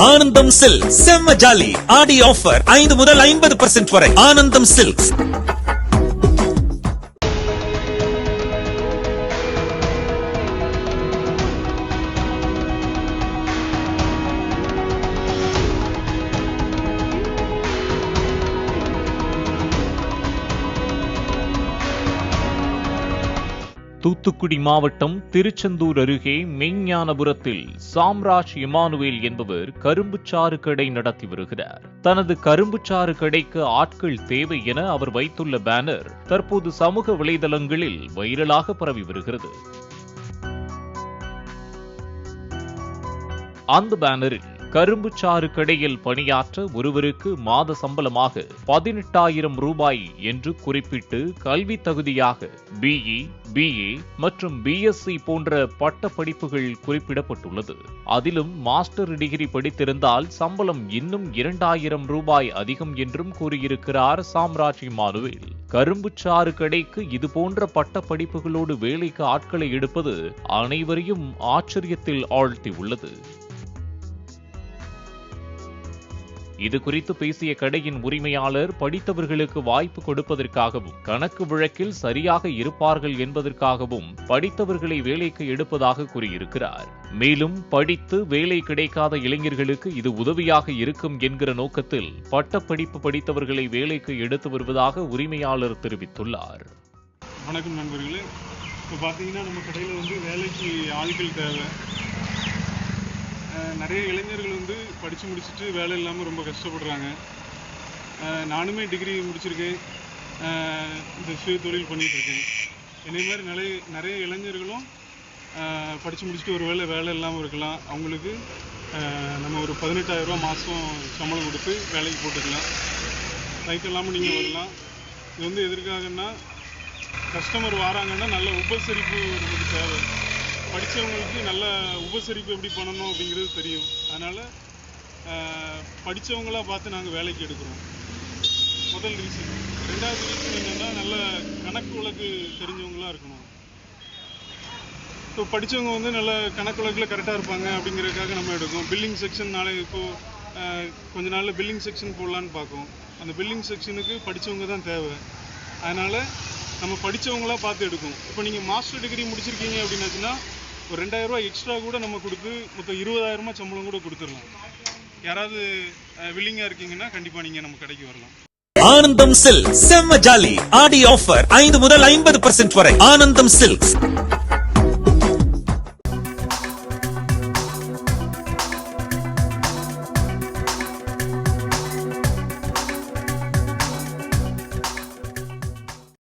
ஆனந்தம் சில்க்ஸ் செம்ம ஜாலி ஆடி ஆஃபர் 5 முதல் 50% வரை. ஆனந்தம் சில்க்ஸ். தூத்துக்குடி மாவட்டம் திருச்செந்தூர் அருகே மெய்ஞானபுரத்தில் சாம்ராஜ் இமானுவேல் என்பவர் கரும்புச்சாறு கடை நடத்தி வருகிறார். தனது கரும்புச்சாறு கடைக்கு ஆட்கள் தேவை என அவர் வைத்துள்ள பேனர் தற்போது சமூக வலைதளங்களில் வைரலாக பரவி வருகிறது. அந்த பேனரில் கரும்புச்சாறு கடையில் பணியாற்ற ஒருவருக்கு மாத சம்பளமாக 18,000 ரூபாய் என்று குறிப்பிட்டு கல்வி தகுதியாக BE, BA மற்றும் BSc போன்ற பட்ட படிப்புகள் குறிப்பிடப்பட்டுள்ளது. அதிலும் மாஸ்டர் டிகிரி படித்திருந்தால் சம்பளம் இன்னும் 2,000 ரூபாய் அதிகம் என்றும் கூறியிருக்கிறார் சாம்ராஜ் இமானுவேல். கரும்புச்சாறு கடைக்கு இதுபோன்ற பட்ட படிப்புகளோடு வேலைக்கு ஆட்களை எடுப்பது அனைவரையும் ஆச்சரியத்தில் ஆழ்த்தியுள்ளது. இது குறித்து பேசிய கடையின் உரிமையாளர் படித்தவர்களுக்கு வாய்ப்பு கொடுப்பதற்காகவும் கணக்கு வழக்கில் சரியாக இருப்பார்கள் என்பதற்காகவும் படித்தவர்களை வேலைக்கு எடுப்பதாக கூறியிருக்கிறார். மேலும் படித்து வேலை கிடைக்காத இளைஞர்களுக்கு இது உதவியாக இருக்கும் என்கிற நோக்கத்தில் பட்டப்படிப்பு படித்தவர்களை வேலைக்கு எடுத்து வருவதாக உரிமையாளர் தெரிவித்துள்ளார். வணக்கம் நண்பர்களே, இப்போ பார்த்தீங்கன்னா நம்ம கடையில் வேலைக்கு ஆட்கள் தேவை. நிறைய இளைஞர்கள் படித்து முடிச்சுட்டு வேலை இல்லாமல் ரொம்ப கஷ்டப்படுறாங்க. நானுமே டிகிரி முடிச்சிருக்கேன், இந்த சுய தொழில் பண்ணிகிட்ருக்கேன். இதே மாதிரி நிறைய இளைஞர்களும் படித்து முடிச்சுட்டு ஒரு வேலை இல்லாமல் இருக்கலாம். அவங்களுக்கு நம்ம ஒரு 18,000 ரூபா மாதம் சம்பளம் கொடுத்து வேலைக்கு போட்டுக்கலாம். லைட் இல்லாமல் நீங்கள் வரலாம். இது எதற்காகன்னா, கஸ்டமர் வராங்கன்னா நல்ல உபசரிப்பு நமக்கு தேவை. படித்தவங்களுக்கு நல்ல உபசரிப்பு எப்படி பண்ணணும் அப்படிங்கிறது தெரியும். அதனால் படித்தவங்களாக பார்த்து நாங்கள் வேலைக்கு எடுக்கிறோம். முதல் ரீசன். ரெண்டாவது ரீசன் என்னென்னா, நல்ல கணக்கு வழக்கு தெரிஞ்சவங்களாக இருக்கணும். இப்போ படித்தவங்க நல்ல கணக்கு வழக்கில் கரெக்டாக இருப்பாங்க அப்படிங்கிறதுக்காக நம்ம எடுக்கோம். பில்லிங் செக்ஷன் இப்போது கொஞ்ச நாளில் பில்லிங் செக்ஷன் போடலான்னு பார்க்கோம். அந்த பில்லிங் செக்ஷனுக்கு படித்தவங்க தான் தேவை. அதனால் நம்ம படித்தவங்களாக பார்த்து எடுக்கும். இப்போ நீங்கள் மாஸ்டர் டிகிரி முடிச்சிருக்கீங்க அப்படின்னாச்சுன்னா ஒரு 2,000 ரூபா எக்ஸ்ட்ரா கூட நம்ம கொடுத்து மொத்தம் 20,000 சம்பளம் கூட கொடுத்துடலாம். யாராவது வில்லிங்காக இருக்கீங்கன்னா கண்டிப்பாக நீங்கள் நம்ம கடைக்கு வரலாம். ஆனந்தம் சில்க்ஸ் செம்ம ஜாலி ஆடி ஆஃபர் 5 முதல் 50% வரை. ஆனந்தம் சில்க்ஸ்.